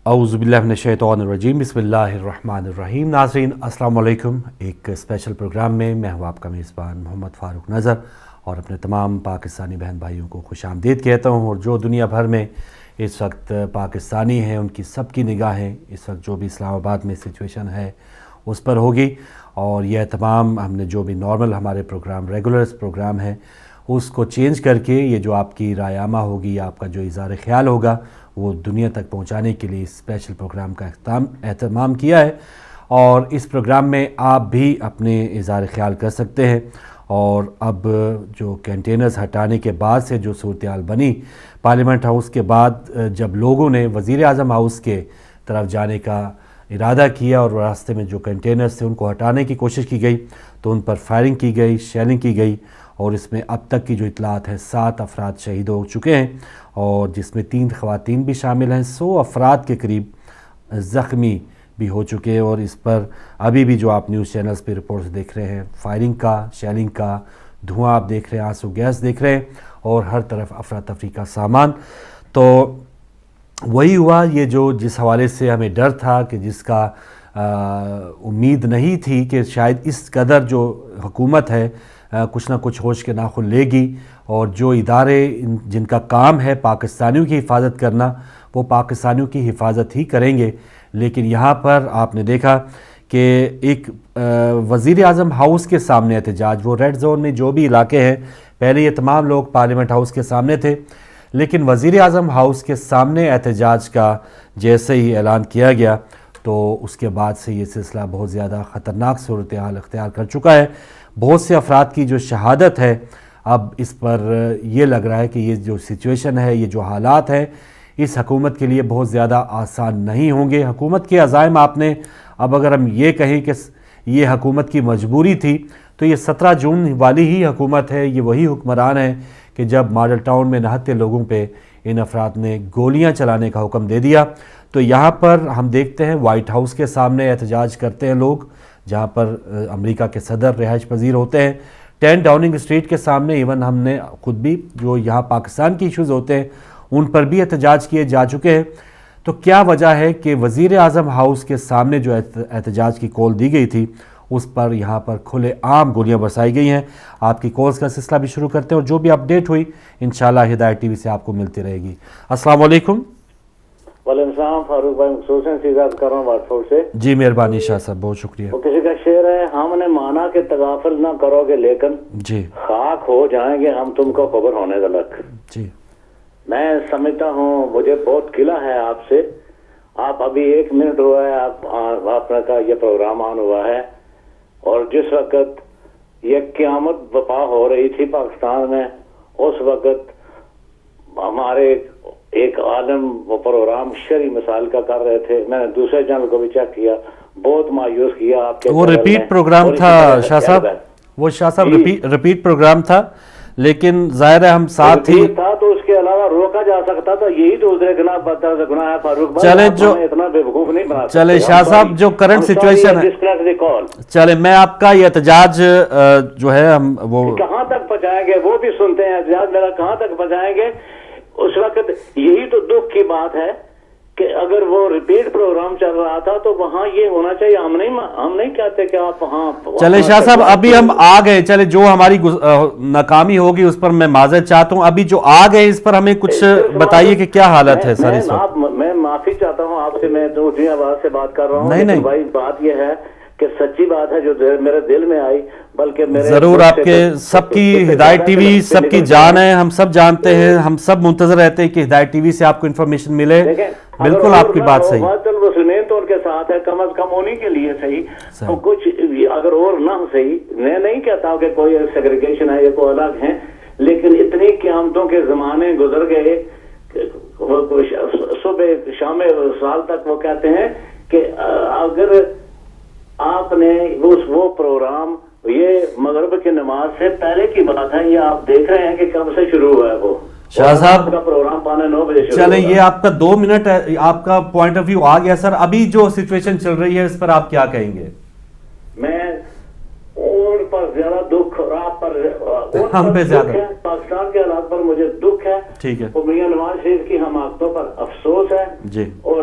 اعوذ باللہ من الشیطان الرجیم، بسم اللہ الرحمن الرحیم۔ ناظرین السلام علیکم۔ ایک اسپیشل پروگرام میں میں ہوں آپ کا میزبان محمد فاروق نظر، اور اپنے تمام پاکستانی بہن بھائیوں کو خوش آمدید کہتا ہوں۔ اور جو دنیا بھر میں اس وقت پاکستانی ہیں، ان کی سب کی نگاہیں اس وقت جو بھی اسلام آباد میں سچویشن ہے اس پر ہوگی، اور یہ تمام ہم نے جو بھی نارمل ہمارے پروگرام ریگولر پروگرام ہے اس کو چینج کر کے یہ جو آپ کی رائے عامہ ہوگی یا آپ کا جو اظہار خیال ہوگا وہ دنیا تک پہنچانے کے لیے اسپیشل پروگرام کا اہتمام کیا ہے۔ اور اس پروگرام میں آپ بھی اپنے اظہار خیال کر سکتے ہیں۔ اور اب جو کنٹینرز ہٹانے کے بعد سے جو صورتحال بنی پارلیمنٹ ہاؤس کے بعد، جب لوگوں نے وزیر اعظم ہاؤس کے طرف جانے کا ارادہ کیا اور راستے میں جو کنٹینرز تھے ان کو ہٹانے کی کوشش کی گئی تو ان پر فائرنگ کی گئی، شیلنگ کی گئی، اور اس میں اب تک کی جو اطلاعات ہیں 7 افراد شہید ہو چکے ہیں، اور جس میں 3 خواتین بھی شامل ہیں۔ 100 افراد کے قریب زخمی بھی ہو چکے ہیں، اور اس پر ابھی بھی جو آپ نیوز چینلز پہ رپورٹس دیکھ رہے ہیں، فائرنگ کا، شیلنگ کا، دھواں آپ دیکھ رہے ہیں، آنسو گیس دیکھ رہے ہیں، اور ہر طرف افراتفری کا سامان۔ تو وہی ہوا، یہ جو جس حوالے سے ہمیں ڈر تھا، کہ جس کا امید نہیں تھی کہ شاید اس قدر جو حکومت ہے کچھ نہ کچھ ہوش کے ناخن لے گی، اور جو ادارے جن کا کام ہے پاکستانیوں کی حفاظت کرنا وہ پاکستانیوں کی حفاظت ہی کریں گے۔ لیکن یہاں پر آپ نے دیکھا کہ ایک وزیر اعظم ہاؤس کے سامنے احتجاج، وہ ریڈ زون میں جو بھی علاقے ہیں، پہلے یہ تمام لوگ پارلیمنٹ ہاؤس کے سامنے تھے، لیکن وزیر اعظم ہاؤس کے سامنے احتجاج کا جیسے ہی اعلان کیا گیا تو اس کے بعد سے یہ سلسلہ بہت زیادہ خطرناک صورتحال اختیار کر چکا ہے۔ بہت سے افراد کی جو شہادت ہے، اب اس پر یہ لگ رہا ہے کہ یہ جو سچویشن ہے، یہ جو حالات ہیں، اس حکومت کے لیے بہت زیادہ آسان نہیں ہوں گے۔ حکومت کے عزائم آپ نے، اب اگر ہم یہ کہیں کہ یہ حکومت کی مجبوری تھی تو یہ 17 جون والی ہی حکومت ہے، یہ وہی حکمران ہے کہ جب ماڈل ٹاؤن میں نہتے لوگوں پہ ان افراد نے گولیاں چلانے کا حکم دے دیا۔ تو یہاں پر ہم دیکھتے ہیں وائٹ ہاؤس کے سامنے احتجاج کرتے ہیں لوگ، جہاں پر امریکہ کے صدر رہائش پذیر ہوتے ہیں۔ 10 ڈاؤننگ اسٹریٹ کے سامنے ایون ہم نے خود بھی جو یہاں پاکستان کی ایشوز ہوتے ہیں ان پر بھی احتجاج کیے جا چکے ہیں۔ تو کیا وجہ ہے کہ وزیر اعظم ہاؤس کے سامنے جو احتجاج کی کال دی گئی تھی اس پر یہاں پر کھلے عام گولیاں برسائی گئی ہیں؟ آپ کی کالز کا سلسلہ بھی شروع کرتے ہیں، اور جو بھی اپڈیٹ ہوئی انشاءاللہ ہدایت ٹی وی سے آپ کو ملتی رہے گی۔ السلام علیکم۔ وعلیکم السلام فاروق بھائی، خصوصاً سیدات کر رہا ہوں واٹ فور سے۔ جی مہربانی شاہ صاحب، بہت شکریہ۔ وہ کسی کا شعر ہے، ہم نے مانا کہ تغافل نہ کرو گے لیکن جی خاک ہو جائیں گے ہم تم کو خبر ہونے تلک۔ جی میں سمجھتا ہوں مجھے بہت گلہ ہے آپ سے۔ آپ ابھی 1 منٹ ہوا ہے آپ کا یہ پروگرام آن ہوا ہے، اور جس وقت یہ قیامت بپا ہو رہی تھی پاکستان میں، اس وقت ہمارے ایک عالم وہ پروگرام شرعی مثال کا کر رہے تھے، میں نے دوسرے چینل کو بھی چیک کیا، بہت مایوس کیا آپ کے۔ وہ ریپیٹ پروگرام تھا شاہ صاحب، وہ شاہ صاحب ریپیٹ پروگرام تھا، لیکن ظاہر ہے ہم ساتھ ہی تھا تو اس کے علاوہ روکا جا سکتا تھا۔ یہی تو دوسرے گناہ بدتر سے گناہ ہے فاروق بھائی، چلے جو اتنا بے وقوف نہیں بنا سکتے۔ چلے شاہ صاحب جو کرنٹ سچویشن ہے، چلے میں آپ کا یہ احتجاج جو ہے ہم وہ کہاں تک پہنچائیں گے وہ بھی سنتے ہیں، احتجاج میرا کہاں تک پہنچائیں گے اس وقت۔ یہی تو دکھ کی بات ہے کہ اگر وہ ریپیٹ پروگرام چل رہا تھا تو وہاں یہ ہونا چاہیے۔ ہم نہیں کہتے کہ آپ وہاں چلے شاہ صاحب ابھی ہم آ گئے، چلے جو ہماری ناکامی ہوگی اس پر میں معذرت چاہتا ہوں، ابھی جو آ گئے اس پر ہمیں کچھ بتائیے کہ کیا حالت ہے سر اس وقت۔ میں معافی چاہتا ہوں آپ سے، میں تو اونچی آواز سے بات کر رہا ہوں، نہیں بھائی بات یہ ہے کہ سچی بات ہے جو میرے دل میں آئی، بلکہ میرے ضرور آپ کے سب کی ہدایت ٹی وی سب کی جان ہے، ہم سب جانتے ہیں، ہم سب منتظر رہتے ہیں کہ ہدایت ٹی وی سے آپ کو انفارمیشن ملے۔ بالکل آپ کی بات صحیح، تو ان کے ساتھ ہے، کم از کم انہی کے لیے صحیح تو کچھ، اگر اور نہ صحیح، میں نہیں کہتا کہ کوئی سیگریگیشن ہے یا کوئی الگ ہے، لیکن اتنی قیامتوں کے زمانے گزر گئے، صبح شام سال تک وہ کہتے ہیں کہ اگر آپ نے وہ پروگرام، یہ مغرب کی نماز سے پہلے کی بات ہے، یہ آپ دیکھ رہے ہیں کہ کب سے شروع ہوا ہے وہ شاہ صاحب کا پروگرام 9:15 بجے شروع۔ چلیں یہ آپ کا 2 منٹ ہے، آپ کا پوائنٹ آف ویو آ گیا سر۔ ابھی جو سچویشن چل رہی ہے اس پر آپ کیا کہیں گے؟ میں ان پر زیادہ دکھ، اور آپ پر ہم پہ زیادہ ہے، پاکستان کے حالات پر مجھے دکھ ہے، ٹھیک ہے، میاں نواز شریف کی حماقتوں پر افسوس ہے، جی، اور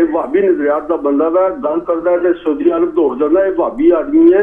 ਇਹ ਭਾਬੀ ਨਜ਼ਰਿਆਤ ਦਾ ਬੰਦਾ ਵਾ, ਗੱਲ ਕਰਦਾ ਤੇ ਸਾਊਦੀ ਅਰਬ ਦੌੜ ਜਾਂਦਾ। ਇਹ ਭਾਬੀ ਆਦਮੀ ਹੈ,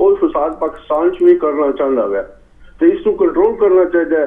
ਉਹ ਫਸਾਦ ਪਾਕਿਸਤਾਨ 'ਚ ਵੀ ਕਰਨਾ ਚਾਹੁੰਦਾ ਵਾ, ਤੇ ਇਸ ਨੂੰ ਕੰਟਰੋਲ ਕਰਨਾ ਚਾਹੀਦਾ ਹੈ।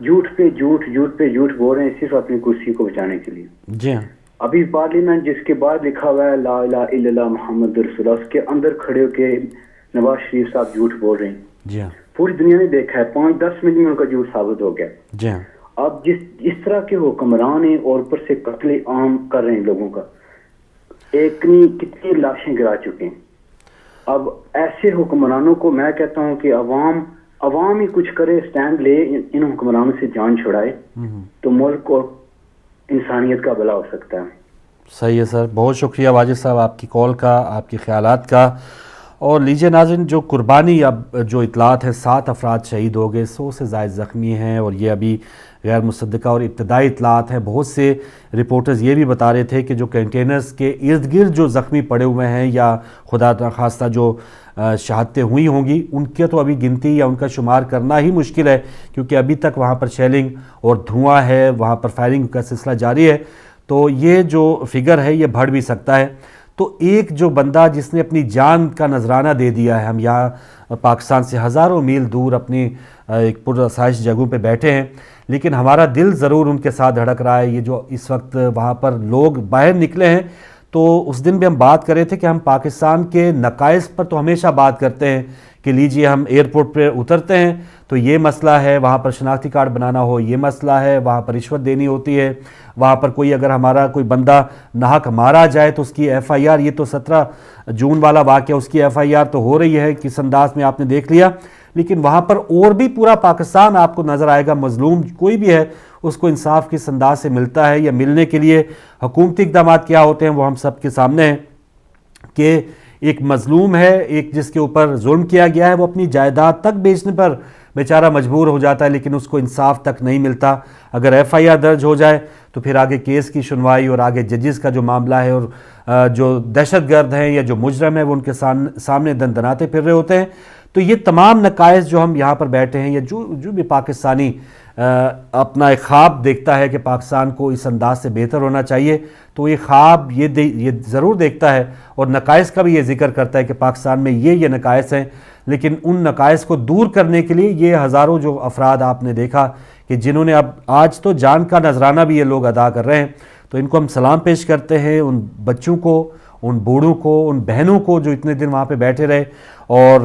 جھوٹ پہ جھوٹ بول رہے ہیں صرف اپنی کرسی کو بچانے کے لیے. جی ہاں. ابھی پارلیمنٹ جس کے بعد لکھا ہوا ہے لا الہ الا اللہ محمد رسول اللہ, اس کے اندر کھڑے ہو کے نواز شریف صاحب جھوٹ بول رہے ہیں. جی ہاں. پوری دنیا نے دیکھا ہے 5-10 منٹ میں ان کا جھوٹ ثابت ہو گیا. جی ہاں. اب جس طرح کے حکمران ہیں اور اوپر سے قتل عام کر رہے ہیں لوگوں کا, ایک نہیں کتنی لاشیں گرا چکے ہیں. اب ایسے حکمرانوں کو میں کہتا ہوں کہ عوام ہی کچھ کرے, سٹینڈ لے, ان حکمرانوں سے جان چھڑائے تو ملک اور انسانیت کا بھلا ہو سکتا ہے. صحیح ہے سر, بہت شکریہ واجد صاحب آپ کی کال کا, آپ کی خیالات کا. اور لیجیے ناظرین, جو قربانی اب جو اطلاعات ہے 7 افراد شہید ہو گئے, 100 سے زائد زخمی ہیں, اور یہ ابھی غیر مصدقہ اور ابتدائی اطلاعات ہیں. بہت سے رپورٹرز یہ بھی بتا رہے تھے کہ جو کنٹینرز کے ارد گرد جو زخمی پڑے ہوئے ہیں یا خدا نخواستہ جو شہادتیں ہوئی ہوں گی, ان کے تو ابھی گنتی یا ان کا شمار کرنا ہی مشکل ہے, کیونکہ ابھی تک وہاں پر شیلنگ اور دھواں ہے, وہاں پر فائرنگ کا سلسلہ جاری ہے. تو یہ جو فگر ہے یہ بڑھ بھی سکتا ہے. تو ایک جو بندہ جس نے اپنی جان کا نذرانہ دے دیا ہے, ہم یہاں پاکستان سے ہزاروں میل دور اپنی ایک پرآسائش جگہوں پہ بیٹھے ہیں, لیکن ہمارا دل ضرور ان کے ساتھ دھڑک رہا ہے. یہ جو اس وقت وہاں پر لوگ باہر نکلے ہیں, تو اس دن بھی ہم بات کر رہے تھے کہ ہم پاکستان کے نقائص پر تو ہمیشہ بات کرتے ہیں کہ لیجئے ہم ایئرپورٹ پہ اترتے ہیں تو یہ مسئلہ ہے, وہاں پر شناختی کارڈ بنانا ہو یہ مسئلہ ہے, وہاں پر رشوت دینی ہوتی ہے, وہاں پر کوئی اگر ہمارا کوئی بندہ ناحق مارا جائے تو اس کی ایف آئی آر, یہ تو 17 جون والا واقعہ, اس کی ایف آئی آر تو ہو رہی ہے کس انداز میں آپ نے دیکھ لیا. لیکن وہاں پر اور بھی پورا پاکستان آپ کو نظر آئے گا, مظلوم کوئی بھی ہے اس کو انصاف کس انداز سے ملتا ہے, یا ملنے کے لیے حکومتی اقدامات کیا ہوتے ہیں وہ ہم سب کے سامنے ہیں. کہ ایک مظلوم ہے, ایک جس کے اوپر ظلم کیا گیا ہے, وہ اپنی جائیداد تک بیچنے پر بیچارہ مجبور ہو جاتا ہے, لیکن اس کو انصاف تک نہیں ملتا. اگر ایف آئی آر درج ہو جائے تو پھر آگے کیس کی سنوائی اور آگے ججز کا جو معاملہ ہے, اور جو دہشت گرد ہیں یا جو مجرم ہے وہ ان کے سامنے دندناتے پھر رہے ہوتے ہیں. تو یہ تمام نقائص جو ہم یہاں پر بیٹھے ہیں, یا جو بھی پاکستانی اپنا ایک خواب دیکھتا ہے کہ پاکستان کو اس انداز سے بہتر ہونا چاہیے, تو یہ خواب یہ ضرور دیکھتا ہے اور نقائص کا بھی یہ ذکر کرتا ہے کہ پاکستان میں یہ نقائص ہیں. لیکن ان نقائص کو دور کرنے کے لیے یہ ہزاروں جو افراد آپ نے دیکھا کہ جنہوں نے اب آج تو جان کا نذرانہ بھی یہ لوگ ادا کر رہے ہیں, تو ان کو ہم سلام پیش کرتے ہیں. ان بچوں کو, ان بوڑھوں کو, ان بہنوں کو جو اتنے دن وہاں پہ بیٹھے رہے, اور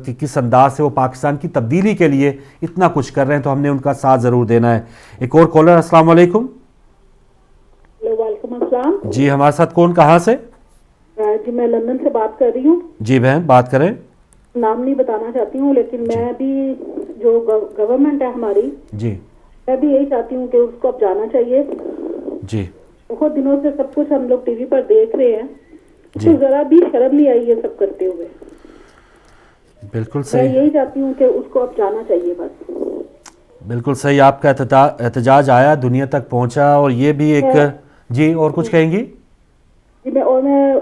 کہ کس انداز سے وہ پاکستان کی تبدیلی کے لیے اتنا کچھ کر رہے ہیں, تو ہم نے ان کا ساتھ ضرور دینا ہے. ایک اور کالر, السلام علیکم. وعلیکم السلام. جی ہمارے ساتھ کون, کہاں سے؟ جی میں لندن سے بات کر رہی ہوں. جی بہن بات کریں. نام نہیں بتانا چاہتی ہوں, لیکن میں بھی جو گورنمنٹ ہے ہماری, جی میں بھی یہی چاہتی ہوں کہ اس کو اب جانا چاہیے. جی بہت دنوں سے سب کچھ ہم لوگ ٹی وی پر دیکھ رہے ہیں, اس کو ذرا بھی شرم نہیں آئی یہ سب کرتے ہوئے. بالکل صحیح, میں یہی چاہتی ہوں کہ اس کو اب جانا چاہیے بس. بالکل صحیح, آپ کا احتجاج آیا, دنیا تک پہنچا, اور یہ بھی ایک. جی اور کچھ کہیں گی؟ جی میں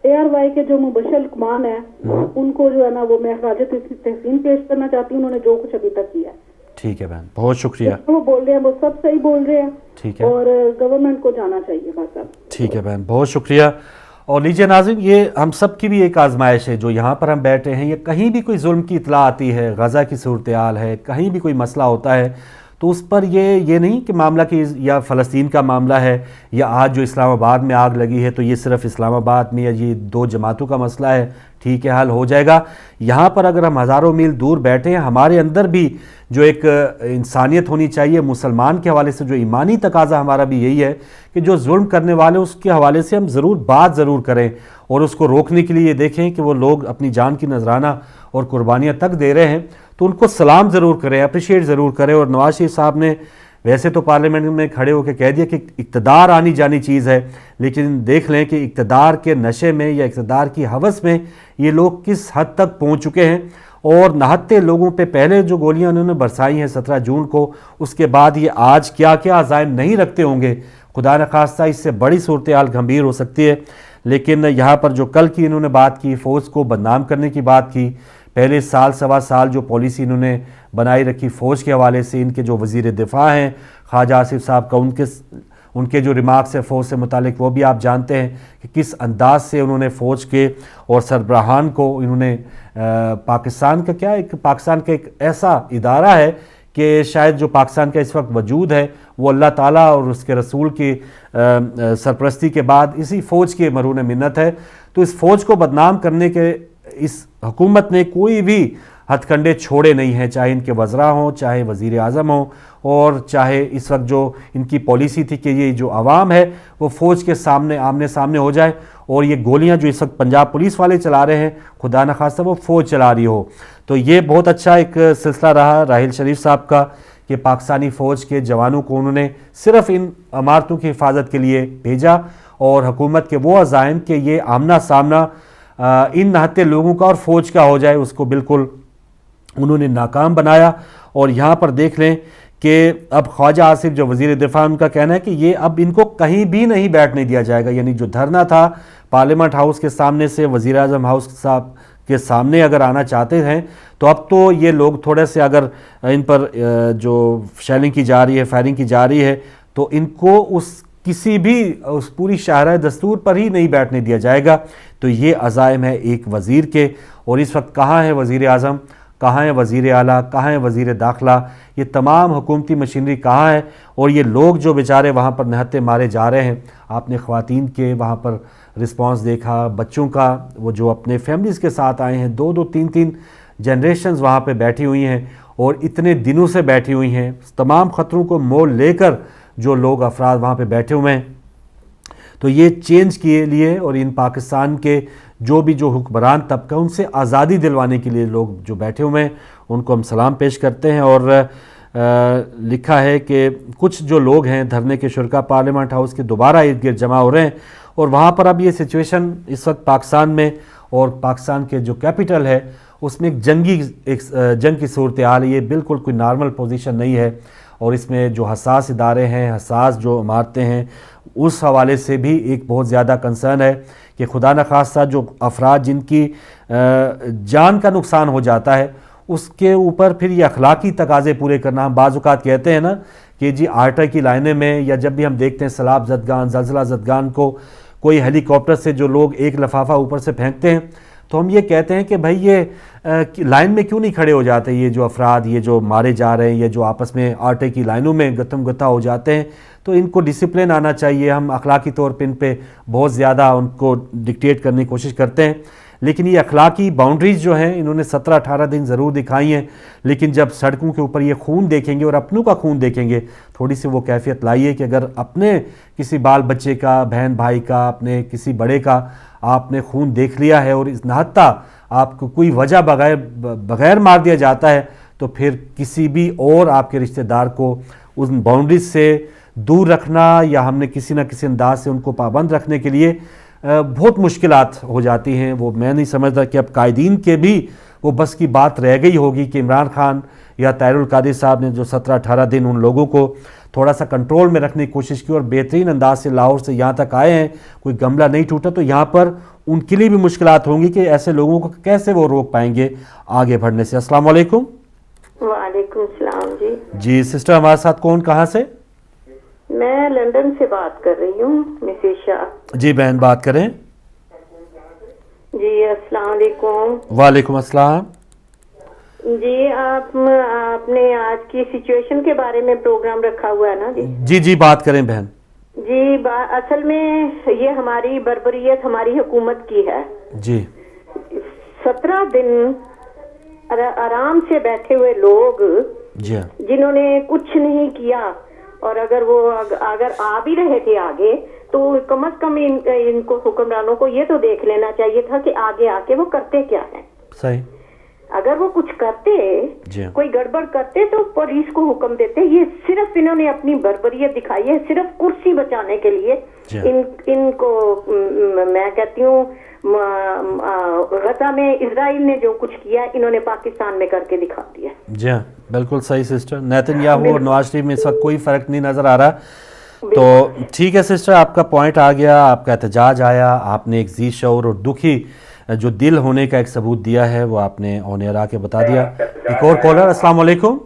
اے آر وائی کے جو مبشر لقمان ہیں ان کو جو ہے نا وہ میں خراج تحسین پیش کرنا چاہتی ہوں, انہوں نے جو کچھ ابھی تک کیا ہے. ٹھیک ہے بہن, بہت شکریہ. وہ بول رہے ہیں وہ سب صحیح بول رہے ہیں, ٹھیک ہے, اور گورنمنٹ کو جانا چاہیے بس اب. ٹھیک ہے بہن, بہت شکریہ. اور لیجیے ناظرین, یہ ہم سب کی بھی ایک آزمائش ہے جو یہاں پر ہم بیٹھے ہیں, یا کہیں بھی کوئی ظلم کی اطلاع آتی ہے, غزہ کی صورتحال ہے, کہیں بھی کوئی مسئلہ ہوتا ہے, تو اس پر یہ نہیں کہ معاملہ کی یا فلسطین کا معاملہ ہے, یا آج جو اسلام آباد میں آگ لگی ہے تو یہ صرف اسلام آباد میں یا یہ 2 جماعتوں کا مسئلہ ہے, ٹھیک ہے حل ہو جائے گا. یہاں پر اگر ہم ہزاروں میل دور بیٹھے ہیں, ہمارے اندر بھی جو ایک انسانیت ہونی چاہیے, مسلمان کے حوالے سے جو ایمانی تقاضا ہمارا بھی یہی ہے کہ جو ظلم کرنے والے اس کے حوالے سے ہم بات ضرور کریں, اور اس کو روکنے کے لیے یہ دیکھیں کہ وہ لوگ اپنی جان کی نذرانہ اور قربانیاں تک دے رہے ہیں, تو ان کو سلام ضرور کریں, اپریشیٹ ضرور کریں. اور نواز شریف صاحب نے ویسے تو پارلیمنٹ میں کھڑے ہو کے کہہ دیا کہ اقتدار آنی جانی چیز ہے, لیکن دیکھ لیں کہ اقتدار کے نشے میں یا اقتدار کی ہوس میں یہ لوگ کس حد تک پہنچ چکے ہیں. اور نہتے لوگوں پہ پہلے جو گولیاں انہوں نے برسائی ہیں 17 جون کو, اس کے بعد یہ آج کیا کیا عزائم نہیں رکھتے ہوں گے, خدا نخواستہ اس سے بڑی صورتحال گھمبیر ہو سکتی ہے. لیکن یہاں پر جو کل کی انہوں نے بات کی, فوج کو بدنام کرنے کی بات کی, پہلے سال سوا سال جو پالیسی انہوں نے بنائی رکھی فوج کے حوالے سے, ان کے جو وزیر دفاع ہیں خواجہ آصف صاحب کا, ان کے جو ریمارکس ہے فوج سے متعلق, وہ بھی آپ جانتے ہیں کہ کس انداز سے انہوں نے فوج کے اور سربراہان کو انہوں نے پاکستان کا ایک ایسا ادارہ ہے کہ شاید جو پاکستان کا اس وقت وجود ہے وہ اللہ تعالیٰ اور اس کے رسول کی سرپرستی کے بعد اسی فوج کے مرہون منت ہے. تو اس فوج کو بدنام کرنے کے اس حکومت نے کوئی بھی ہتھ کنڈے چھوڑے نہیں ہیں, چاہے ان کے وزراء ہوں, چاہے وزیر اعظم ہوں, اور چاہے اس وقت جو ان کی پالیسی تھی کہ یہ جو عوام ہے وہ فوج کے سامنے آمنے سامنے ہو جائے, اور یہ گولیاں جو اس وقت پنجاب پولیس والے چلا رہے ہیں خدا نخواستہ وہ فوج چلا رہی ہو. تو یہ بہت اچھا ایک سلسلہ رہا راحیل شریف صاحب کا کہ پاکستانی فوج کے جوانوں کو انہوں نے صرف ان عمارتوں کی حفاظت کے لیے بھیجا, اور حکومت کے وہ عزائم کہ یہ آمنا سامنا ان نہتے لوگوں کا اور فوج کا ہو جائے اس کو بالکل انہوں نے ناکام بنایا. اور یہاں پر دیکھ لیں کہ اب خواجہ آصف جو وزیر دفاع ان کا کہنا ہے کہ یہ اب ان کو کہیں بھی نہیں بیٹھنے دیا جائے گا, یعنی جو دھرنا تھا پارلیمنٹ ہاؤس کے سامنے سے وزیر اعظم ہاؤس صاحب کے سامنے اگر آنا چاہتے ہیں تو اب تو یہ لوگ تھوڑے سے اگر ان پر جو شیلنگ کی جا رہی ہے, فائرنگ کی جا رہی ہے, تو ان کو اس کسی بھی اس پوری شاہراہ دستور پر ہی نہیں بیٹھنے دیا جائے گا. تو یہ عزائم ہے ایک وزیر کے, اور اس وقت کہاں ہے وزیر اعظم, کہاں ہے وزیر اعلیٰ, کہاں ہے وزیر داخلہ, یہ تمام حکومتی مشینری کہاں ہے, اور یہ لوگ جو بیچارے وہاں پر نہتے مارے جا رہے ہیں. آپ نے خواتین کے وہاں پر رسپانس دیکھا, بچوں کا وہ جو اپنے فیملیز کے ساتھ آئے ہیں, 2-2 3-3 جنریشنز وہاں پہ بیٹھی ہوئی ہیں اور اتنے دنوں سے بیٹھی ہوئی ہیں, تمام خطروں کو مول لے کر جو لوگ افراد وہاں پہ بیٹھے ہوئے ہیں. تو یہ چینج کے لیے اور ان پاکستان کے جو بھی جو حکمران طبقہ ان سے آزادی دلوانے کے لیے لوگ جو بیٹھے ہوئے ہیں ان کو ہم سلام پیش کرتے ہیں. اور لکھا ہے کہ کچھ جو لوگ ہیں دھرنے کے شرکا پارلیمنٹ ہاؤس کے دوبارہ ارد گرد جمع ہو رہے ہیں, اور وہاں پر اب یہ سچویشن اس وقت پاکستان میں اور پاکستان کے جو کیپٹل ہے اس میں ایک جنگ کی صورتحال ہے. یہ بالکل کوئی نارمل پوزیشن نہیں ہے, اور اس میں جو حساس ادارے ہیں, حساس جو عمارتیں ہیں, اس حوالے سے بھی ایک بہت زیادہ کنسرن ہے کہ خدا نخواستہ جو افراد جن کی جان کا نقصان ہو جاتا ہے اس کے اوپر پھر یہ اخلاقی تقاضے پورے کرنا. ہم بعض اوقات کہتے ہیں نا کہ جی آرٹر کی لائنیں میں یا جب بھی ہم دیکھتے ہیں سیلاب زدگان, زلزلہ زدگان کو کوئی ہیلی کاپٹر سے جو لوگ ایک لفافہ اوپر سے پھینکتے ہیں, تو ہم یہ کہتے ہیں کہ بھائی یہ لائن میں کیوں نہیں کھڑے ہو جاتے, یہ جو افراد یہ جو مارے جا رہے ہیں, یہ جو آپس میں آٹے کی لائنوں میں گتم گتھا ہو جاتے ہیں, تو ان کو ڈسپلن آنا چاہیے. ہم اخلاقی طور پہ ان پہ بہت زیادہ ان کو ڈکٹیٹ کرنے کی کوشش کرتے ہیں, لیکن یہ اخلاقی باؤنڈریز جو ہیں انہوں نے 17-18 دن ضرور دکھائی ہیں, لیکن جب سڑکوں کے اوپر یہ خون دیکھیں گے اور اپنوں کا خون دیکھیں گے, تھوڑی سی وہ کیفیت لائیے کہ اگر اپنے کسی بال بچے کا, بہن بھائی کا, اپنے کسی بڑے کا آپ نے خون دیکھ لیا ہے اور اس نہتا آپ کو کوئی وجہ بغیر مار دیا جاتا ہے, تو پھر کسی بھی اور آپ کے رشتہ دار کو ان باؤنڈریز سے دور رکھنا یا ہم نے کسی نہ کسی انداز سے ان کو پابند رکھنے کے لیے بہت مشکلات ہو جاتی ہیں. وہ میں نہیں سمجھتا کہ اب قائدین کے بھی وہ بس کی بات رہ گئی ہوگی کہ عمران خان یا طاہر القادری صاحب نے جو 17-18 دن ان لوگوں کو تھوڑا سا کنٹرول میں رکھنے کی کوشش کی اور بہترین انداز سے لاہور سے یہاں تک آئے ہیں, کوئی گملہ نہیں ٹوٹا, تو یہاں پر ان کے لیے بھی مشکلات ہوں گی کہ ایسے لوگوں کو کیسے وہ روک پائیں گے آگے بڑھنے سے. السلام علیکم. وعلیکم السلام. جی سسٹر, ہمارے ساتھ کون, کہاں سے؟ میں لندن سے بات کر رہی ہوں, مسز شاہ. جی بہن بات کریں. جی السلام علیکم. وعلیکم السلام. جی آپ نے آج کی سچویشن کے بارے میں پروگرام رکھا ہوا ہے نا؟ جی جی بات کریں بہن. جی اصل میں یہ ہماری بربریت ہماری حکومت کی ہے. جی 17 دن آرام سے بیٹھے ہوئے لوگ جی جنہوں نے کچھ نہیں کیا, اور اگر آ بھی رہے تھے آگے تو کم از کم ان کو حکمرانوں کو یہ تو دیکھ لینا چاہیے تھا کہ آگے آ کے وہ کرتے کیا ہیں. صحیح. اگر وہ کچھ کرتے, کوئی گڑبڑ کرتے تو پولیس کو حکم دیتے. یہ صرف انہوں نے اپنی بربریت دکھائی ہے صرف کرسی بچانے کے لیے. ان کو میں کہتی ہوں غزہ میں اسرائیل نے جو کچھ کیا انہوں نے پاکستان میں کر کے دکھا دیا. جی ہاں بالکل صحیح سسٹر. نیتن یاہو اور نواز شریف میں اس وقت کوئی فرق نہیں نظر آ رہا. تو ٹھیک ہے سسٹر, آپ کا پوائنٹ آ گیا, آپ کا احتجاج آیا, آپ نے ایک ذی شعور اور دکھی جو دل ہونے کا ایک ثبوت دیا ہے وہ آپ نے آن ایئر آ کے بتا دیا. ایک اور کالر. السلام علیکم.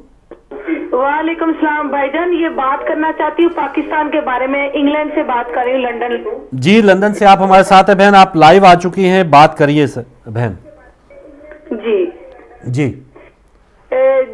وعلیکم السلام بھائی جان, یہ بات کرنا چاہتی ہوں پاکستان کے بارے میں. انگلینڈ سے بات کر رہی ہوں, لندن. جی لندن سے آپ ہمارے ساتھ ہیں بہن, آپ لائیو آ چکی ہیں, بات کریے بہن. جی جی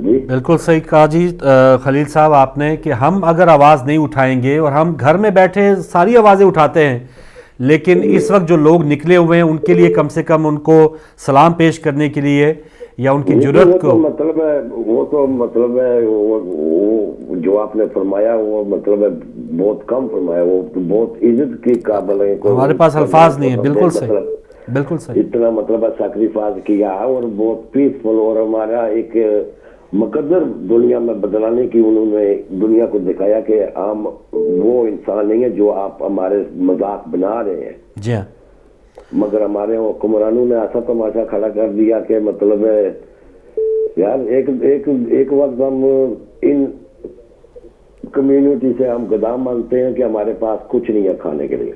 بالکل صحیح کہا جی خلیل صاحب آپ نے کہ ہم اگر آواز نہیں اٹھائیں گے، اور ہم گھر میں بیٹھے ساری آوازیں اٹھاتے ہیں، لیکن اس وقت جو لوگ نکلے ہوئے ہیں ان کے لیے کم سے کم ان کو سلام پیش کرنے کے لیے یا ان کی جرأت کو مطلب ہے وہ جو آپ نے فرمایا وہ مطلب ہے بہت کم فرمایا، وہ بہت عزت کی قابل ہے، ہمارے پاس الفاظ نہیں ہیں. بالکل صحیح، بالکل صحیح. اتنا مطلب ہے سیکریفائز کیا اور بہت پیسفل، اور ہمارا ایک مقدر دنیا میں بدلانے کی انہوں نے دنیا کو دکھایا کہ ہم وہ انسان نہیں ہے جو آپ ہمارے مذاق بنا رہے ہیں. جی ہاں. مگر ہمارے حکمرانوں نے ایسا تماشا کھڑا کر دیا کہ مطلب ہے یار ایک وقت ہم ان کمیونٹی سے ہم غدا مانگتے ہیں کہ ہمارے پاس کچھ نہیں ہے کھانے کے لیے.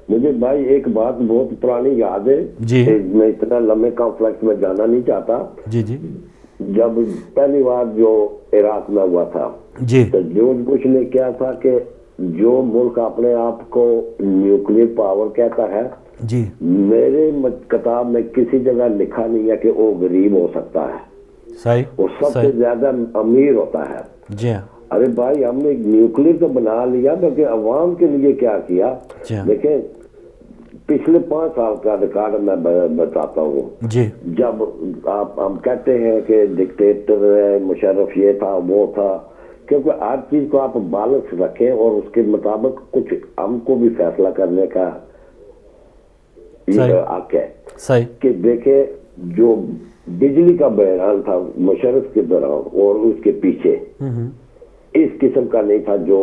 مجھے بھائی ایک بات بہت پرانی یاد ہے، میں اتنا لمبے کانفلیکٹ میں جانا نہیں چاہتا. جی جی. جب پہلی بار جو عراق میں ہوا تھا تو جارج بش نے کیا تھا کہ جو ملک اپنے آپ کو نیوکلیر پاور کہتا ہے، جی میرے کتاب میں کسی جگہ لکھا نہیں ہے کہ وہ غریب ہو سکتا ہے، صحیح، وہ سب سے زیادہ امیر ہوتا ہے. جی. ارے بھائی ہم نے نیوکلیر تو بنا لیا، بلکہ عوام کے لیے کیا کیا؟ دیکھیں پچھلے 5 سال کا ریکارڈ میں بتاتا ہوں. جی. جب ہم کہتے ہیں کہ ڈکٹیٹر ہے، مشرف یہ تھا وہ تھا، کیونکہ ہر چیز کو آپ بیلنس رکھیں اور اس کے مطابق کچھ ہم کو بھی فیصلہ کرنے کا حق ہے. صحیح. کہ دیکھیں جو بجلی کا بحران تھا مشرف کے دوران اور اس کے پیچھے اس قسم کا نہیں تھا جو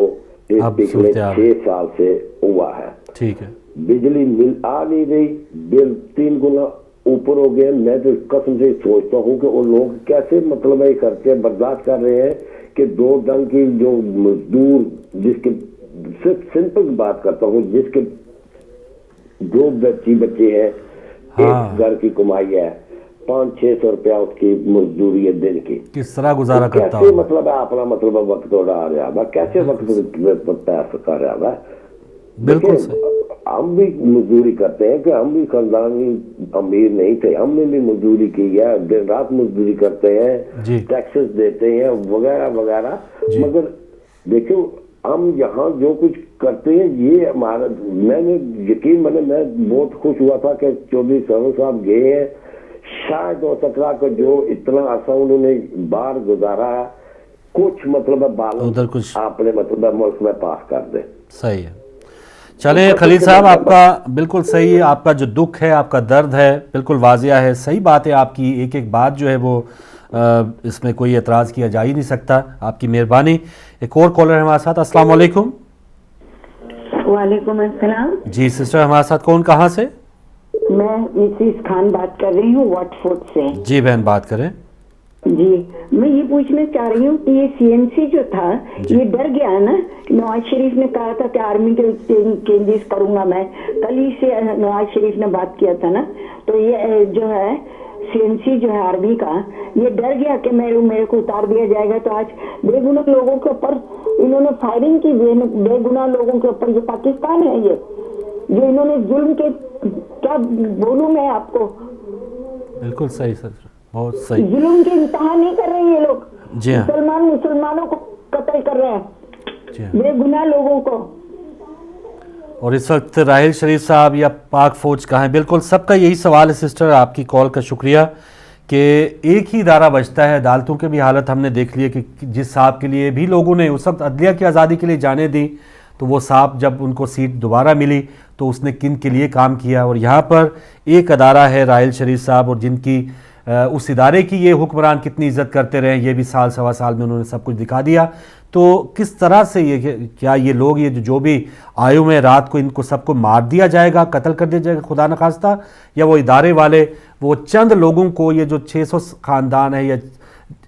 پچھلے 6 سال سے ہوا ہے. ٹھیک ہے. بجلی مل آ نہیں رہی، بل 3 گنا اوپر ہو گئے. میں تو قسم سے سوچتا ہوں کہ وہ لوگ کیسے مطلب ہے خرچے برداشت کر رہے ہیں کہ 2 ڈنگ کی جو مزدور، جس کے صرف سمپل بات کرتا ہوں، جس کے 2 بچے ہیں، ایک گھر کی کمائی ہے 500-600 روپیہ اس کی مزدوری ہے دن کی، کس طرح گزارا کرتا کیسے مطلب ہے اپنا مطلب وقت اڑا رہا ہے، کیسے وقت پیسہ کر رہا ہے. بالکل. ہم بھی مزدوری کرتے ہیں کہ ہم بھی خاندانی امیر نہیں تھے، ہم نے بھی مزدوری کی ہے، دن رات مزدوری کرتے ہیں، ٹیکسز دیتے ہیں وغیرہ وغیرہ. مگر دیکھو ہم یہاں جو کچھ کرتے ہیں یہ ہمارا، میں بہت خوش ہوا تھا کہ چودھری سرور صاحب گئے ہیں. شاید ہو سکتا کہ جو اتنا عرصہ انہوں نے باہر گزارا ہے کچھ مطلب ادھر کچھ آپ نے مطلب ملک میں پاس کر دیں. صحیح ہے. چلیں خلیل صاحب آپ کا بالکل صحیح ہے، آپ کا جو دکھ ہے، آپ کا درد ہے بالکل واضح ہے. صحیح بات ہے آپ کی، ایک بات جو ہے وہ اس میں کوئی اعتراض کیا جا ہی نہیں سکتا. آپ کی مہربانی. ایک اور کالر ہے ہمارے ساتھ. السلام علیکم. وعلیکم السلام. جی سسٹر ہمارے ساتھ کون، کہاں سے؟ میں مسز خان بات کر رہی ہوں واٹ فورڈ سے. جی بہن بات کریں. جی میں یہ پوچھنا چاہ رہی ہوں کہ یہ CNC جو تھا یہ ڈر گیا نا. نواز شریف نے کہا تھا کہ آرمی کے چینجز کروں گا میں، کل ہی سے نواز شریف نے بات کیا تھا نا. تو یہ جو ہے CNC جو ہے آرمی کا، یہ ڈر گیا کہ میرے کو اتار دیا جائے گا. تو آج بے گناہ لوگوں کے اوپر انہوں نے فائرنگ کی، بے گناہ لوگوں کے اوپر. یہ پاکستان ہے یہ جو انہوں نے ظلم کے، کیا بولوں میں آپ کو. بالکل صحیح سر، بہت صحیح. ظلم کے انتہا نہیں کر رہے ہیں یہ لوگ. جی ہاں. مسلمانوں کو قتل کر رہے ہیں، بے گناہ لوگوں کو. اور اس وقت راحیل شریف صاحب یا پاک فوج کہاں ہیں؟ بالکل سب کا یہی سوال ہے سسٹر. آپ کی کال کا شکریہ کہ ایک ہی ادارہ بچتا ہے. عدالتوں کے بھی حالت ہم نے دیکھ لی ہے کہ جس صاحب کے لیے بھی لوگوں نے اس وقت عدلیہ کی آزادی کے لیے جانے دی، تو وہ صاحب جب ان کو سیٹ دوبارہ ملی تو اس نے کن کے لیے کام کیا. اور یہاں پر ایک ادارہ ہے راحیل شریف صاحب، اور جن کی اس ادارے کی یہ حکمران کتنی عزت کرتے رہے، یہ بھی سال سوا سال میں انہوں نے سب کچھ دکھا دیا. تو کس طرح سے یہ کیا یہ لوگ یہ جو بھی آئے ہوئے رات کو ان کو سب کو مار دیا جائے گا، قتل کر دیا جائے گا خدا نخواستہ، یا وہ ادارے والے وہ چند لوگوں کو، یہ جو 600 خاندان ہے یا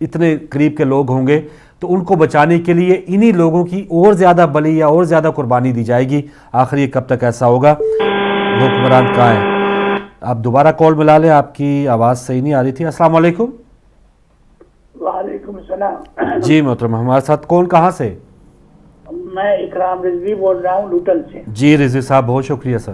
اتنے قریب کے لوگ ہوں گے، تو ان کو بچانے کے لیے انہی لوگوں کی اور زیادہ بلی یا اور زیادہ قربانی دی جائے گی. آخر یہ کب تک ایسا ہوگا؟ حکمران کہاں ہیں؟ آپ دوبارہ کال ملا لیں، آپ کی آواز صحیح نہیں آ رہی تھی. السلام علیکم. وعلیکم السلام. جی محترم ہمارے ساتھ کون، کہاں سے؟ میں اکرام رضوی بول رہا ہوں لوٹن سے. جی رضوی صاحب بہت شکریہ سر.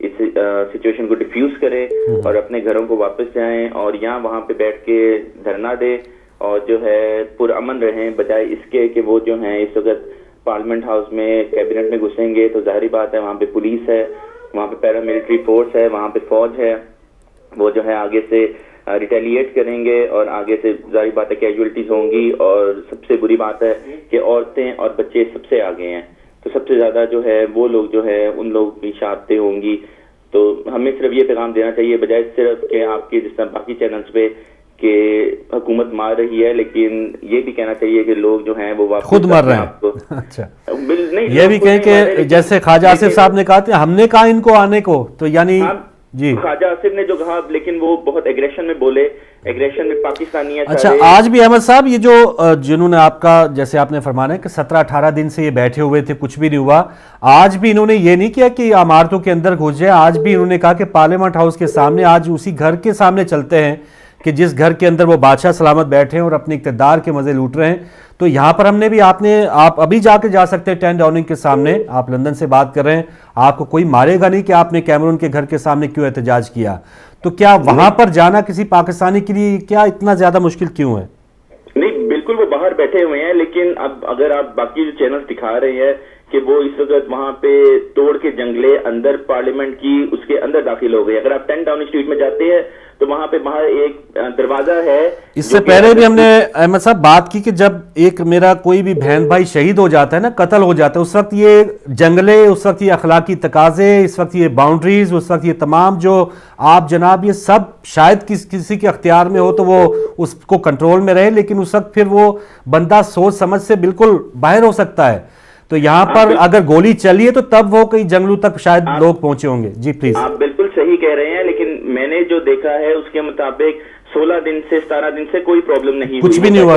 اس سچویشن کو ڈیفیوز کریں اور اپنے گھروں کو واپس جائیں اور یہاں وہاں پہ بیٹھ کے دھرنا دیں اور جو ہے پرامن رہیں، بجائے اس کے کہ وہ جو ہیں اس وقت پارلیمنٹ ہاؤس میں کیبنٹ میں گھسیں گے تو ظاہری بات ہے وہاں پہ پولیس ہے، وہاں پہ پیراملٹری فورس ہے، وہاں پہ فوج ہے، وہ جو ہے آگے سے ریٹیلیٹ کریں گے اور آگے سے ظاہری بات ہے کیجویلٹیز ہوں گی، اور سب سے بری بات ہے کہ عورتیں اور بچے سب سے آگے ہیں، تو سب سے زیادہ جو ہے وہ لوگ جو ہے ان لوگ کی شہادتیں ہوں گی. تو ہمیں صرف یہ پیغام دینا چاہیے بجائے صرف کہ آپ کے جس طرح باقی چینلز پہ کہ حکومت مار رہی ہے، لیکن یہ بھی کہنا چاہیے کہ لوگ جو ہیں وہ خود مر رہے ہیں. اچھا یہ بھی کہیں کہ جیسے خواجہ آصف صاحب نے کہا تھا ہم نے کہا ان کو آنے کو، تو یعنی جی خواجہ آصف نے جو کہا لیکن وہ بہت ایگریشن میں بولے، ایگریشن میں پاکستانی ہے. اچھا آج بھی احمد صاحب یہ جو جنہوں نے آپ کا جیسے آپ نے فرمانا ہے کہ 17-18 دن سے یہ بیٹھے ہوئے تھے کچھ بھی نہیں ہوا، آج بھی انہوں نے یہ نہیں کیا کہ عمارتوں کے اندر گھس جائے، آج بھی انہوں نے کہا کہ پارلیمنٹ ہاؤس کے سامنے آج اسی گھر کے سامنے چلتے ہیں کہ جس گھر کے اندر وہ بادشاہ سلامت بیٹھے ہیں اور اپنے اقتدار کے مزے لوٹ رہے ہیں. تو یہاں پر ہم نے بھی آپ ابھی جا کے جا سکتے ہیں 10 ڈاؤننگ کے سامنے، آپ لندن سے بات کر رہے ہیں، آپ کو کوئی مارے گا نہیں کہ آپ نے کیمرون کے گھر کے سامنے کیوں احتجاج کیا. تو کیا وہاں پر جانا کسی پاکستانی کے لیے کیا اتنا زیادہ مشکل کیوں ہے؟ نہیں بالکل وہ باہر بیٹھے ہوئے ہیں، لیکن اب اگر آپ باقی جو چینل دکھا رہے ہیں کہ وہ اس وقت وہاں پہ توڑ کے جنگلے اندر پارلیمنٹ کی اس کے اندر داخل ہو گئے. اگر آپ 10 ڈاؤننگ اسٹریٹ میں جاتے ہیں تو وہاں پہ باہر ایک دروازہ ہے. اس سے پہلے بھی ہم نے احمد صاحب بات کی کہ جب ایک میرا کوئی بھی بہن بھائی شہید ہو جاتا ہے نا، قتل ہو جاتا ہے، اس وقت یہ جنگلے، اس وقت یہ اخلاقی تقاضے، اس وقت یہ باؤنڈریز، اس وقت یہ تمام جو آپ جناب یہ سب شاید کسی کے اختیار میں ہو تو وہ اس کو کنٹرول میں رہے، لیکن اس وقت پھر وہ بندہ سوچ سمجھ سے بالکل باہر ہو سکتا ہے. تو یہاں پر اگر گولی چلی ہے تو تب وہ کئی جنگلوں تک شاید لوگ پہنچے ہوں گے. جی پلیز. آپ بالکل صحیح کہہ رہے ہیں، لیکن میں نے جو دیکھا ہے اس کے مطابق 16 دن سے 17 دن سے کوئی پرابلم نہیں، کچھ بھی نہیں ہوا.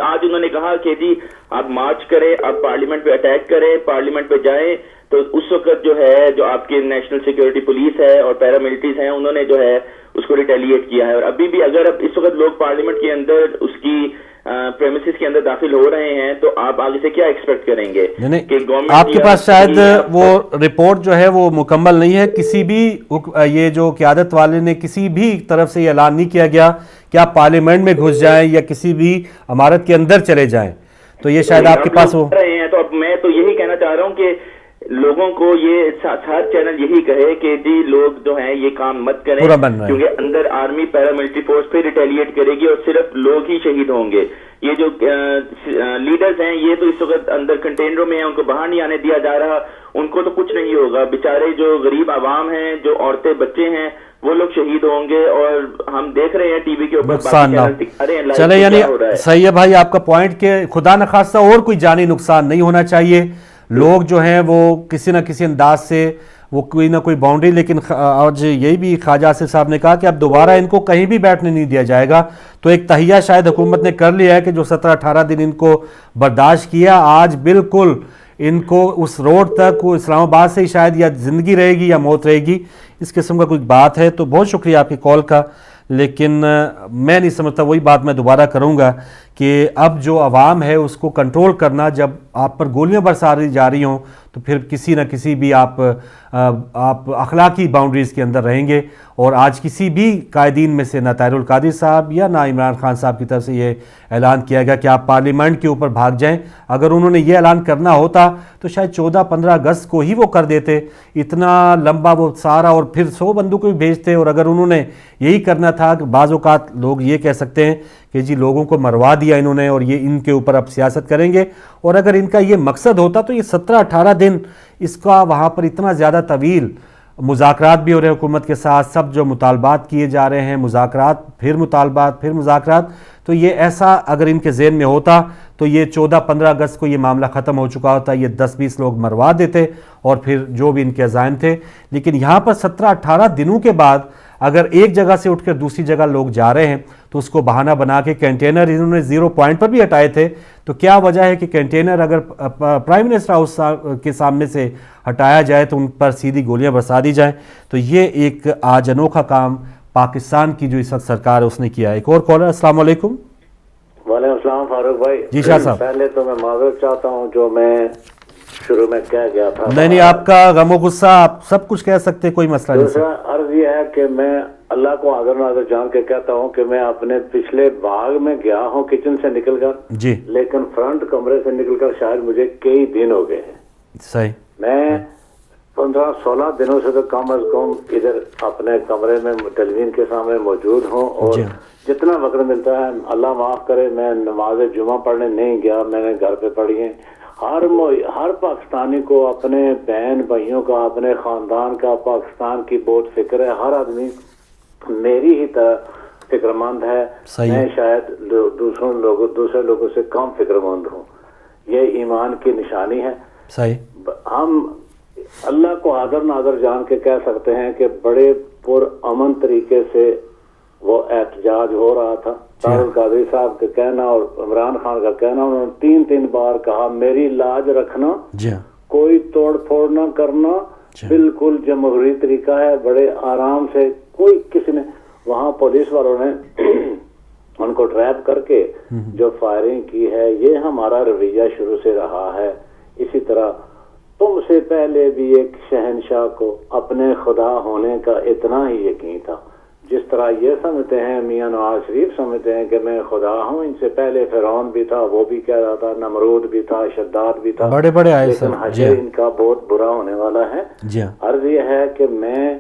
آج انہوں نے کہا کہ جی آپ مارچ کریں، آپ پارلیمنٹ پہ اٹیک کریں، پارلیمنٹ پہ جائیں، تو اس وقت جو ہے جو آپ کی نیشنل سیکیورٹی پولیس ہے اور پیراملٹریز ہیں انہوں نے جو ہے اس کو ریٹیلیٹ کیا ہے. اور ابھی بھی اگر اب اس وقت لوگ پارلیمنٹ کے اندر اس کی پریمیسز کے اندر داخل ہو رہے ہیں تو آپ آگے سے کیا ایکسپیکٹ کریں گے کہ گورنمنٹ آپ کے پاس شاید وہ رپورٹ جو ہے وہ مکمل نہیں ہے، کسی بھی یہ جو قیادت والے نے کسی بھی طرف سے یہ اعلان نہیں کیا گیا کہ آپ پارلیمنٹ میں گھس جائیں یا کسی بھی عمارت کے اندر چلے جائیں. تو یہ شاید آپ کے پاس وہ رہے ہیں. تو اب میں تو یہی کہنا چاہ رہا ہوں کہ لوگوں کو یہ ہر چینل یہی کہے کہ جی لوگ جو ہیں یہ کام مت کریں کیونکہ اندر آرمی پیراملٹری فورس پہ ریٹیلیٹ کرے گی اور صرف لوگ ہی شہید ہوں گے. یہ جو لیڈرز ہیں یہ تو اس وقت اندر کنٹینروں میں ہیں، ان کو باہر نہیں آنے دیا جا رہا، ان کو تو کچھ نہیں ہوگا. بیچارے جو غریب عوام ہیں، جو عورتیں بچے ہیں، وہ لوگ شہید ہوں گے. اور ہم دیکھ رہے ہیں ٹی وی کے اوپر چلے یعنی صحیح ہے بھائی آپ کا پوائنٹ کہ خدا نخواستہ اور کوئی جانی نقصان نہیں ہونا چاہیے. لوگ جو ہیں وہ کسی نہ کسی انداز سے وہ کوئی نہ کوئی باؤنڈری، لیکن آج یہی بھی خواجہ آصف صاحب نے کہا کہ اب دوبارہ ان کو کہیں بھی بیٹھنے نہیں دیا جائے گا. تو ایک تہیہ شاید حکومت نے کر لیا ہے کہ جو 17-18 دن ان کو برداشت کیا، آج بالکل ان کو اس روڈ تک اسلام آباد سے ہی شاید یا زندگی رہے گی یا موت رہے گی، اس قسم کا کوئی بات ہے. تو بہت شکریہ آپ کی کال کا، لیکن میں نہیں سمجھتا، وہی بات میں دوبارہ کروں گا کہ اب جو عوام ہے اس کو کنٹرول کرنا، جب آپ پر گولیاں برسا جا رہی ہوں تو پھر کسی نہ کسی بھی آپ اخلاقی باؤنڈریز کے اندر رہیں گے. اور آج کسی بھی قائدین میں سے نہ طاہر القادری صاحب یا نہ عمران خان صاحب کی طرف سے یہ اعلان کیا گیا کہ آپ پارلیمنٹ کے اوپر بھاگ جائیں. اگر انہوں نے یہ اعلان کرنا ہوتا تو شاید 14-15 اگست کو ہی وہ کر دیتے، اتنا لمبا وہ سارا، اور پھر 100 بندوں کو بھی بھیجتے. اور اگر انہوں نے یہی کرنا تھا کہ بعض اوقات لوگ یہ کہہ سکتے ہیں کہ جی لوگوں کو مروا دیا انہوں نے اور یہ ان کے اوپر اب سیاست کریں گے، اور اگر ان کا یہ مقصد ہوتا تو یہ 17-18 دن اس کا وہاں پر اتنا زیادہ طویل مذاکرات بھی ہو رہے ہیں حکومت کے ساتھ، سب جو مطالبات کیے جا رہے ہیں، مذاکرات پھر مطالبات پھر مذاکرات، تو یہ ایسا اگر ان کے ذہن میں ہوتا تو یہ 14-15 اگست کو یہ معاملہ ختم ہو چکا ہوتا، یہ 10-20 لوگ مروا دیتے اور پھر جو بھی ان کے عزائم تھے. لیکن یہاں پر 17-18 دنوں کے بعد اگر ایک جگہ سے اٹھ کر دوسری جگہ لوگ جا رہے ہیں تو اس کو بہانہ بنا کے کنٹینر انہوں نے 0 پوائنٹ پر بھی ہٹائے تھے. تو کیا وجہ ہے کہ کنٹینر اگر پرائم منسٹر ہاؤس کے سامنے سے ہٹایا جائے تو ان پر سیدھی گولیاں برسا دی جائیں؟ تو یہ ایک آج انوکھا کام پاکستان کی جو اس وقت سرکار ہے اس نے کیا. ایک اور کالر. السلام علیکم. وعلیکم السلام فاروق بھائی. جی شاہ صاحب. پہلے تو میں معذرت چاہتا ہوں جو میں شروع میں کہہ گیا تھا. نہیں آپ کا غم و غصہ آپ سب کچھ کہہ سکتے, کوئی مسئلہ نہیں. دوسرا عرض یہ ہے کہ میں اللہ کو حاضر ناظر جان کے کہتا ہوں کہ میں اپنے پچھلے باغ میں گیا ہوں کچن سے نکل کر جی, لیکن فرنٹ کمرے سے نکل کر شاید مجھے کئی دن ہو گئے ہیں. صحیح. میں 15-16 دنوں سے تو کم از کم ادھر اپنے کمرے میں ٹیلی ویژن کے سامنے موجود ہوں, اور جتنا وقت ملتا ہے اللہ معاف کرے میں نماز جمعہ پڑھنے نہیں گیا, میں نے گھر پہ پڑھی ہیں. ہر پاکستانی کو اپنے بہن بھائیوں کا, اپنے خاندان کا, پاکستان کی بہت فکر ہے. ہر آدمی میری ہی طرح فکر مند ہے. میں شاید دوسرے لوگوں سے کم فکر مند ہوں. یہ ایمان کی نشانی ہے. صحیح. ہم اللہ کو حاضر ناظر جان کے کہہ سکتے ہیں کہ بڑے پر امن طریقے سے وہ احتجاج ہو رہا تھا. طاہر القادری صاحب کا کہنا اور عمران خان کا کہنا, انہوں نے 3 بار کہا میری لاج رکھنا, کوئی توڑ پھوڑ نہ کرنا, بالکل جمہوری طریقہ ہے, بڑے آرام سے. کوئی کسی نے وہاں پولیس والوں نے ان کو ٹریپ کر کے جو فائرنگ کی ہے, یہ ہمارا رویہ شروع سے رہا ہے. اسی طرح تم سے پہلے بھی ایک شہنشاہ کو اپنے خدا ہونے کا اتنا ہی یقین تھا. جس طرح یہ سمجھتے ہیں میاں نواز شریف سمجھتے ہیں کہ میں خدا ہوں, ان سے پہلے فرعون بھی تھا, وہ بھی کہہ رہا تھا, نمرود بھی تھا, شداد بھی تھا, بڑے آئے, لیکن حشر ان کا بہت برا ہونے والا ہے. عرض یہ ہے کہ میں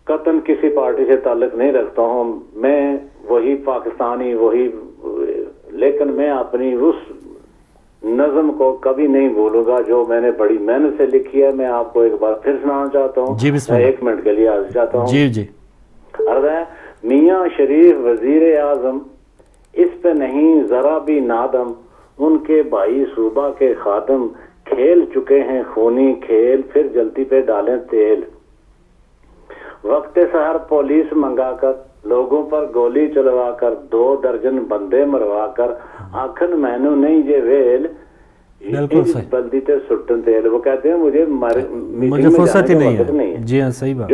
قطعاً کسی پارٹی سے تعلق نہیں رکھتا ہوں, میں وہی پاکستانی وہی, لیکن میں اپنی اس نظم کو کبھی نہیں بھولوں گا جو میں نے بڑی محنت سے لکھی ہے. میں آپ کو ایک بار پھر سنانا چاہتا ہوں, میں 1 منٹ کے لیے عرض چاہتا ہوں. جی. عرض ہے میاں شریف وزیر اعظم, اس پہ نہیں ذرا بھی نادم, ان کے بھائی صوبہ کے خادم کھیل چکے ہیں خونی کھیل, پھر جلتی پہ ڈالیں تیل. وقت سحر پولیس منگا کر لوگوں پر گولی چلوا کر 2 درجن بندے مروا کر آخن مینو نہیں یہ ویل بلدی تے سٹن تیل. وہ کہتے ہیں مجھے فرصت ہی نہیں ہے. جی ہاں صحیح بات.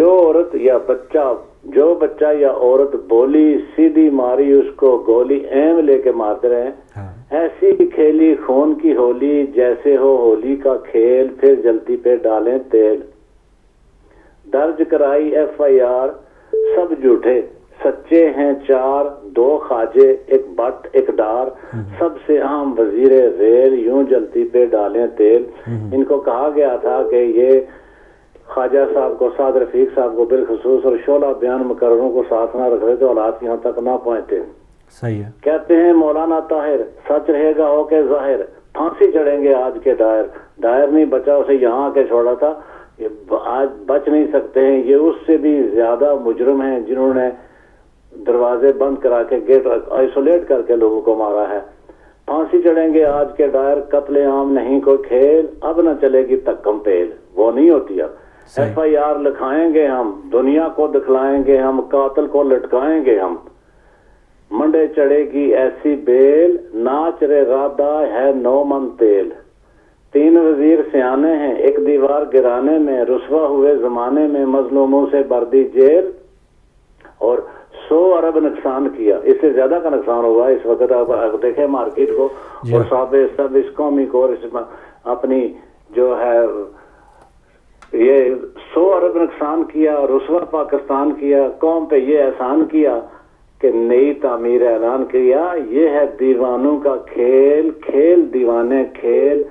جو بچہ یا عورت بولی سیدھی ماری اس کو گولی ایم لے کے مارتے رہے. ایسی کھیلی خون کی ہولی جیسے ہو ہولی کا کھیل, پھر جلتی پہ ڈالیں تیل. درج کرائی FIR سب جھوٹے, سچے ہیں 4, 2 خواجے, 1 بٹ 1 ڈار, سب سے اہم وزیر ریل, یوں جلتی پہ ڈالیں تیل. ان کو کہا گیا تھا کہ یہ خواجہ صاحب کو, سعد رفیق صاحب کو بالخصوص, اور شعلہ بیان مقرروں کو ساتھ نہ رکھ رہے تو حالات یہاں تک نہ پہنچتے. صحیح ہے. کہتے ہیں مولانا طاہر سچ رہے گا ہو کے ظاہر, پھانسی چڑھیں گے آج کے دائر نہیں بچا, اسے یہاں آ کے چھوڑا تھا, آج بچ نہیں سکتے ہیں. یہ اس سے بھی زیادہ مجرم ہیں جنہوں نے دروازے بند کرا کے گیٹ آئسولیٹ کر کے لوگوں کو مارا ہے. پھانسی چڑھیں گے آج کے دائر, قتل عام نہیں کوئی کھیل, اب نہ چلے گی تکم پیل. وہ نہیں ہوتی اب. FIR لکھائیں گے ہم, دنیا کو دکھلائیں گے ہم, قاتل کو لٹکائیں گے ہم. منڈے چڑھے گی ایسی بیل, ناچ رے رادہ ہے 9 من تیل. 3 وزیر سیانے ہیں 1 دیوار گرانے میں, رسوا ہوئے زمانے میں مظلوموں سے بردی جیل, اور 100 ارب نقصان کیا. اس سے زیادہ کا نقصان ہوا اس وقت. آپ دیکھیں مارکیٹ کو اور سب اس قومی کو اپنی جو ہے یہ 100 ارب نقصان کیا, رسوا پاکستان کیا, قوم پہ یہ احسان کیا کہ نئی تعمیر اعلان کیا. یہ ہے دیوانوں کا کھیل, کھیل دیوانے کھیل.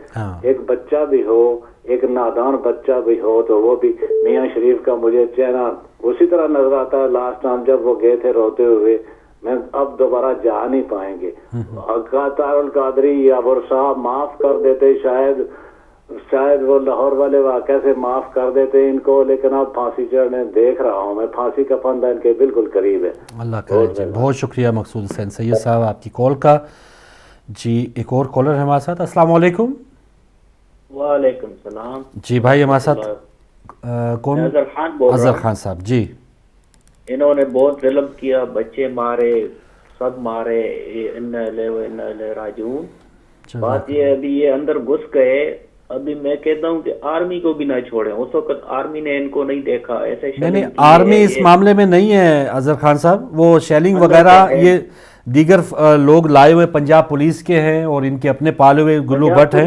ایک بچہ بھی ہو, ایک نادان بچہ بھی ہو تو وہ بھی میاں شریف کا مجھے چہرہ اسی طرح نظر آتا ہے لاسٹ ٹائم جب وہ گئے تھے روتے ہوئے. میں اب دوبارہ جا نہیں پائیں گے. طاہر القادری یا صاحب معاف کر دیتے, شاید وہ لاہور والے واقعہ سے معاف کر دیتے ان کو, لیکن اب پھانسی چڑھنے دیکھ رہا ہوں میں. پھانسی کا پھندہ ان کے بالکل قریب ہے. اللہ کرے. جی بہت شکریہ مقصود حسین سید صاحب آپ کی کال کا. جی ایک اور کالر ہے ہمارے ساتھ. السلام علیکم. وعلیکم السلام. جی بھائی ہمارے ساتھ کون؟ اظہر خان صاحب. جی انہوں نے بہت ظلم کیا, بچے مارے, سب مارے, راجعون. بات یہ ابھی یہ اندر گھس گئے. ابھی میں کہتا ہوں کہ آرمی کو بھی نہ چھوڑیں. اس وقت آرمی نے ان کو نہیں دیکھا. ایسے نہیں آرمی اس معاملے میں نہیں ہے اظہر خان صاحب. وہ شیلنگ وغیرہ یہ دیگر لوگ لائے ہوئے پنجاب پولیس کے ہیں اور ان کے اپنے پالے ہوئے گلو بٹ ہیں.